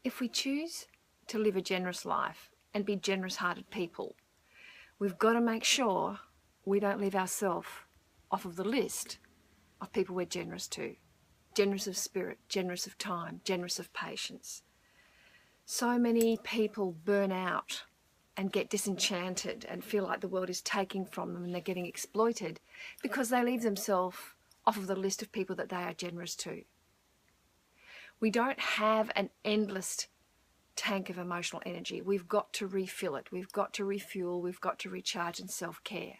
If we choose to live a generous life and be generous-hearted people, we've got to make sure we don't leave ourselves off of the list of people we're generous to. Generous of spirit, generous of time, generous of patience. So many people burn out and get disenchanted and feel like the world is taking from them and they're getting exploited because they leave themselves off of the list of people that they are generous to. We don't have an endless tank of emotional energy. We've got to refill it. We've got to refuel. We've got to recharge in self-care.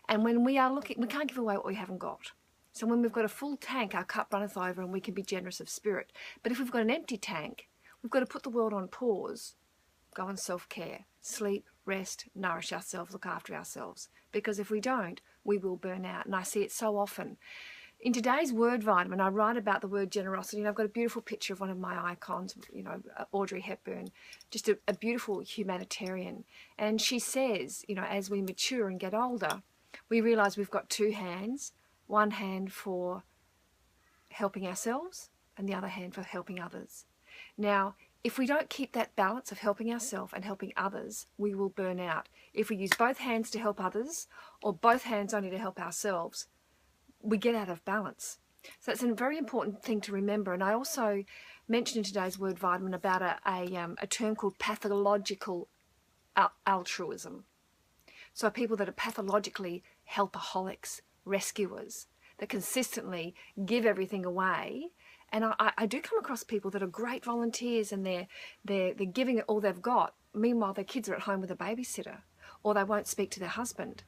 And when we are looking, we can't give away what we haven't got. So when we've got a full tank, our cup runneth over and we can be generous of spirit. But if we've got an empty tank, we've got to put the world on pause, go on self-care, sleep, rest, nourish ourselves, look after ourselves. Because if we don't, we will burn out. And I see it so often. In today's word vitamin, I write about the word generosity, and I've got a beautiful picture of one of my icons, you know, Audrey Hepburn, just a beautiful humanitarian. And she says, you know, as we mature and get older, we realise we've got two hands, one hand for helping ourselves and the other hand for helping others. Now, if we don't keep that balance of helping ourselves and helping others, we will burn out. If we use both hands to help others or both hands only to help ourselves, we get out of balance. So it's a very important thing to remember. And I also mentioned in today's word vitamin about a term called pathological altruism. So people that are pathologically helpaholics, rescuers, that consistently give everything away. And I do come across people that are great volunteers and they're giving it all they've got. Meanwhile, their kids are at home with a babysitter or they won't speak to their husband.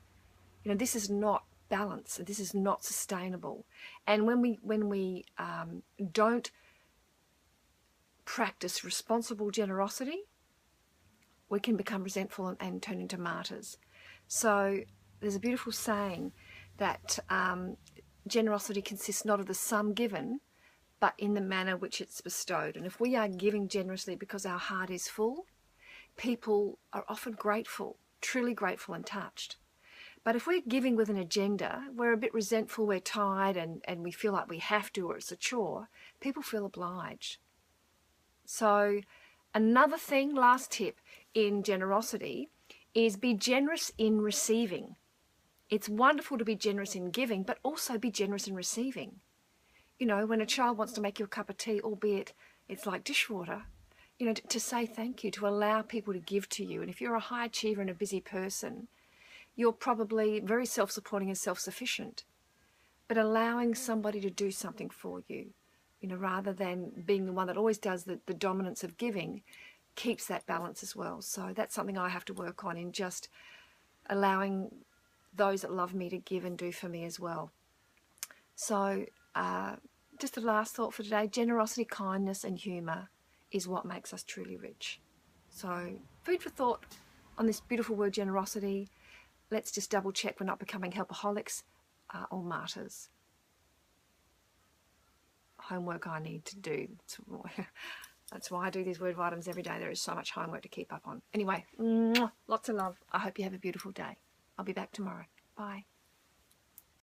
You know, this is not balance. This is not sustainable. And when we don't practice responsible generosity, we can become resentful and turn into martyrs. So there's a beautiful saying that generosity consists not of the sum given, but in the manner which it's bestowed. And if we are giving generously because our heart is full, people are often grateful, truly grateful and touched. But if we're giving with an agenda, we're a bit resentful, we're tired, and we feel like we have to or it's a chore, people feel obliged. So another thing, last tip in generosity, is be generous in receiving. It's wonderful to be generous in giving, but also be generous in receiving. You know, when a child wants to make you a cup of tea, albeit it's like dishwater, you know, to say thank you, to allow people to give to you. And if you're a high achiever and a busy person, you're probably very self-supporting and self-sufficient, but allowing somebody to do something for you, you know, rather than being the one that always does the dominance of giving, keeps that balance as well. So that's something I have to work on, in just allowing those that love me to give and do for me as well. So just a last thought for today: generosity, kindness and humour is what makes us truly rich. So food for thought on this beautiful word generosity. Let's just double check we're not becoming helpaholics or martyrs. Homework I need to do. That's why I do these word vitamins every day. There is so much homework to keep up on. Anyway, lots of love. I hope you have a beautiful day. I'll be back tomorrow. Bye.